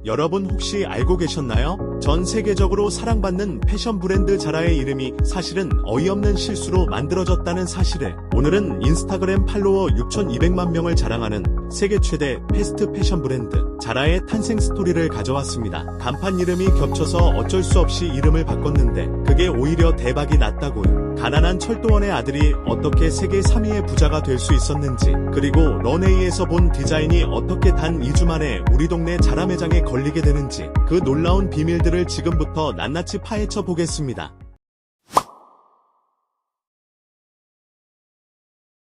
여러분 혹시 알고 계셨나요? 전 세계적으로 사랑받는 패션 브랜드 자라의 이름이 사실은 어이없는 실수로 만들어졌다는 사실을 오늘은 인스타그램 팔로워 6,200만 명을 자랑하는 세계 최대 패스트 패션 브랜드 자라의 탄생 스토리를 가져왔습니다. 간판 이름이 겹쳐서 어쩔 수 없이 이름을 바꿨는데 그게 오히려 대박이 났다고요. 가난한 철도원의 아들이 어떻게 세계 3위의 부자가 될 수 있었는지, 그리고 런웨이에서 본 디자인이 어떻게 단 2주 만에 우리 동네 자라 매장에 걸리게 되는지, 그 놀라운 비밀들을 지금부터 낱낱이 파헤쳐 보겠습니다.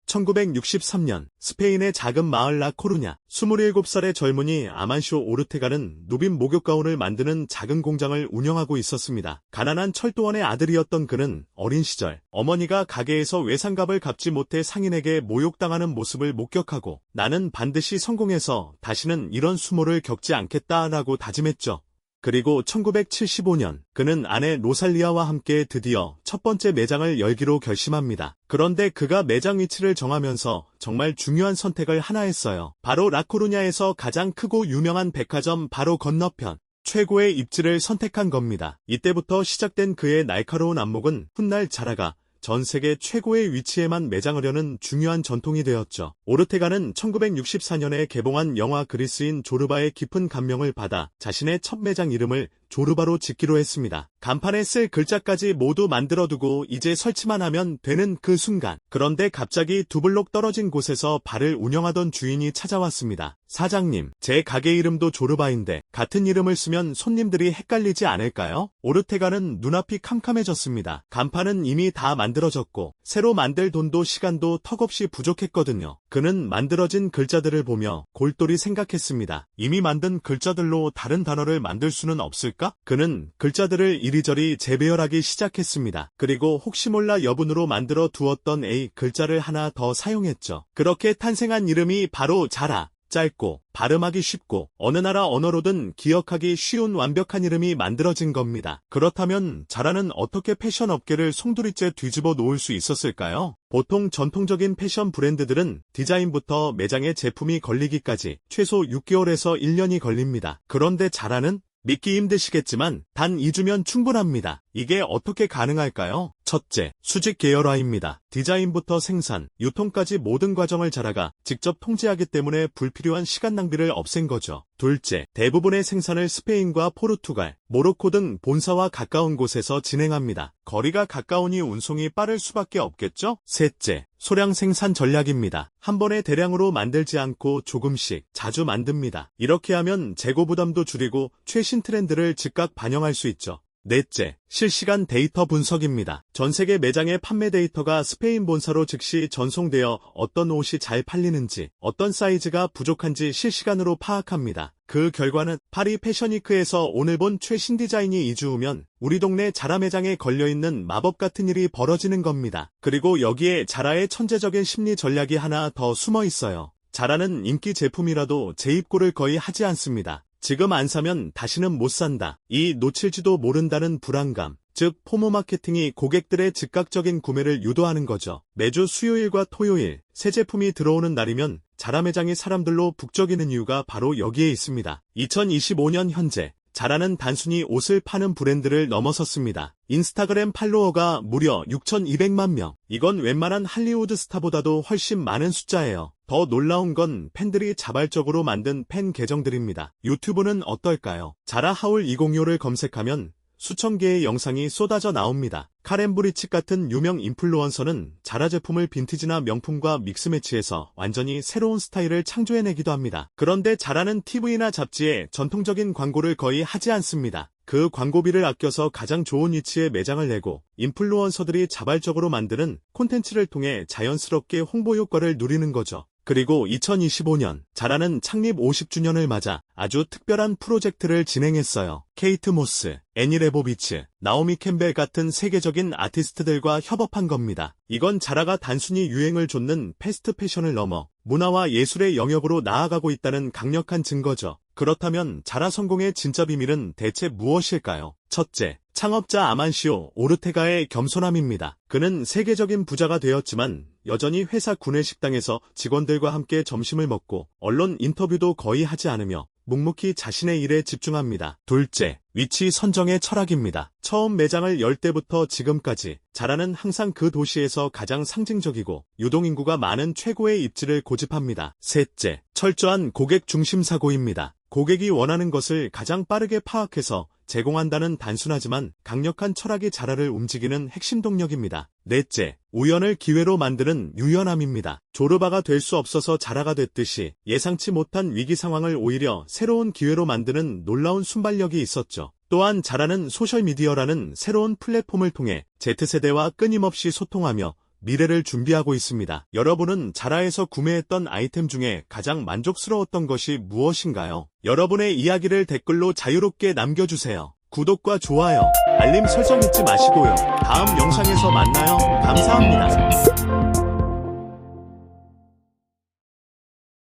1963년 스페인의 작은 마을 라코루냐, 27살의 젊은이 아만시오 오르테가는 누빈 목욕 가운을 만드는 작은 공장을 운영하고 있었습니다. 가난한 철도원의 아들이었던 그는 어린 시절 어머니가 가게에서 외상값을 갚지 못해 상인에게 모욕당하는 모습을 목격하고 나는 반드시 성공해서 다시는 이런 수모를 겪지 않겠다라고 다짐했죠. 그리고 1975년 그는 아내 로살리아와 함께 드디어 첫 번째 매장을 열기로 결심합니다. 그런데 그가 매장 위치를 정하면서 정말 중요한 선택을 하나 했어요. 바로 라코루냐에서 가장 크고 유명한 백화점 바로 건너편 최고의 입지를 선택한 겁니다. 이때부터 시작된 그의 날카로운 안목은 훗날 자라가 전 세계 최고의 위치에만 매장을 여는 중요한 전통이 되었죠. 오르테가는 1964년에 개봉한 영화 그리스인 조르바의 깊은 감명을 받아 자신의 첫 매장 이름을 조르바로 짓기로 했습니다. 간판에 쓸 글자까지 모두 만들어두고 이제 설치만 하면 되는 그 순간, 그런데 갑자기 두 블록 떨어진 곳에서 바를 운영하던 주인이 찾아왔습니다. 사장님, 제 가게 이름도 조르바인데 같은 이름을 쓰면 손님들이 헷갈리지 않을까요? 오르테가는 눈앞이 캄캄해졌습니다. 간판은 이미 다 만들어졌고 새로 만들 돈도 시간도 턱없이 부족했거든요. 그는 만들어진 글자들을 보며 골똘히 생각했습니다. 이미 만든 글자들로 다른 단어를 만들 수는 없을까? 그는 글자들을 이리저리 재배열하기 시작했습니다. 그리고 혹시 몰라 여분으로 만들어 두었던 A 글자를 하나 더 사용했죠. 그렇게 탄생한 이름이 바로 자라. 짧고 발음하기 쉽고 어느 나라 언어로든 기억하기 쉬운 완벽한 이름이 만들어진 겁니다. 그렇다면 자라는 어떻게 패션 업계를 송두리째 뒤집어 놓을 수 있었을까요? 보통 전통적인 패션 브랜드들은 디자인부터 매장에 제품이 걸리기까지 최소 6개월에서 1년이 걸립니다. 그런데 자라는 믿기 힘드시겠지만 단 2주면 충분합니다. 이게 어떻게 가능할까요? 첫째, 수직 계열화입니다. 디자인부터 생산, 유통까지 모든 과정을 자라가 직접 통제하기 때문에 불필요한 시간 낭비를 없앤 거죠. 둘째, 대부분의 생산을 스페인과 포르투갈, 모로코 등 본사와 가까운 곳에서 진행합니다. 거리가 가까우니 운송이 빠를 수밖에 없겠죠? 셋째, 소량 생산 전략입니다. 한 번에 대량으로 만들지 않고 조금씩 자주 만듭니다. 이렇게 하면 재고 부담도 줄이고 최신 트렌드를 즉각 반영할 수 있죠. 넷째, 실시간 데이터 분석입니다. 전 세계 매장의 판매 데이터가 스페인 본사로 즉시 전송되어 어떤 옷이 잘 팔리는지, 어떤 사이즈가 부족한지 실시간으로 파악합니다. 그 결과는 파리 패션위크에서 오늘 본 최신 디자인이 2주 후면 우리 동네 자라 매장에 걸려있는 마법 같은 일이 벌어지는 겁니다. 그리고 여기에 자라의 천재적인 심리 전략이 하나 더 숨어 있어요. 자라는 인기 제품이라도 재입고를 거의 하지 않습니다. 지금 안 사면 다시는 못 산다. 이 놓칠지도 모른다는 불안감, 즉 포모 마케팅이 고객들의 즉각적인 구매를 유도하는 거죠. 매주 수요일과 토요일, 새 제품이 들어오는 날이면 자라 매장이 사람들로 북적이는 이유가 바로 여기에 있습니다. 2025년 현재 자라는 단순히 옷을 파는 브랜드를 넘어섰습니다. 인스타그램 팔로워가 무려 6,200만 명. 이건 웬만한 할리우드 스타보다도 훨씬 많은 숫자예요. 더 놀라운 건 팬들이 자발적으로 만든 팬 계정들입니다. 유튜브는 어떨까요? 자라 하울 2025를 검색하면 수천 개의 영상이 쏟아져 나옵니다. 카렌 브리치 같은 유명 인플루언서는 자라 제품을 빈티지나 명품과 믹스매치해서 완전히 새로운 스타일을 창조해내기도 합니다. 그런데 자라는 TV나 잡지에 전통적인 광고를 거의 하지 않습니다. 그 광고비를 아껴서 가장 좋은 위치에 매장을 내고 인플루언서들이 자발적으로 만드는 콘텐츠를 통해 자연스럽게 홍보 효과를 누리는 거죠. 그리고 2025년 자라는 창립 50주년을 맞아 아주 특별한 프로젝트를 진행했어요. 케이트 모스, 애니 레보비츠, 나오미 캠벨 같은 세계적인 아티스트들과 협업한 겁니다. 이건 자라가 단순히 유행을 좇는 패스트 패션을 넘어 문화와 예술의 영역으로 나아가고 있다는 강력한 증거죠. 그렇다면 자라 성공의 진짜 비밀은 대체 무엇일까요? 첫째, 창업자 아만시오 오르테가의 겸손함입니다. 그는 세계적인 부자가 되었지만 여전히 회사 구내식당에서 직원들과 함께 점심을 먹고 언론 인터뷰도 거의 하지 않으며 묵묵히 자신의 일에 집중합니다. 둘째, 위치 선정의 철학입니다. 처음 매장을 열 때부터 지금까지 자라는 항상 그 도시에서 가장 상징적이고 유동인구가 많은 최고의 입지를 고집합니다. 셋째, 철저한 고객 중심 사고입니다. 고객이 원하는 것을 가장 빠르게 파악해서 제공한다는 단순하지만 강력한 철학이 자라를 움직이는 핵심 동력입니다. 넷째, 우연을 기회로 만드는 유연함입니다. 조르바가 될 수 없어서 자라가 됐듯이 예상치 못한 위기 상황을 오히려 새로운 기회로 만드는 놀라운 순발력이 있었죠. 또한 자라는 소셜미디어라는 새로운 플랫폼을 통해 Z세대와 끊임없이 소통하며 미래를 준비하고 있습니다. 여러분은 자라에서 구매했던 아이템 중에 가장 만족스러웠던 것이 무엇인가요? 여러분의 이야기를 댓글로 자유롭게 남겨주세요. 구독과 좋아요, 알림 설정 잊지 마시고요. 다음 영상에서 만나요. 감사합니다.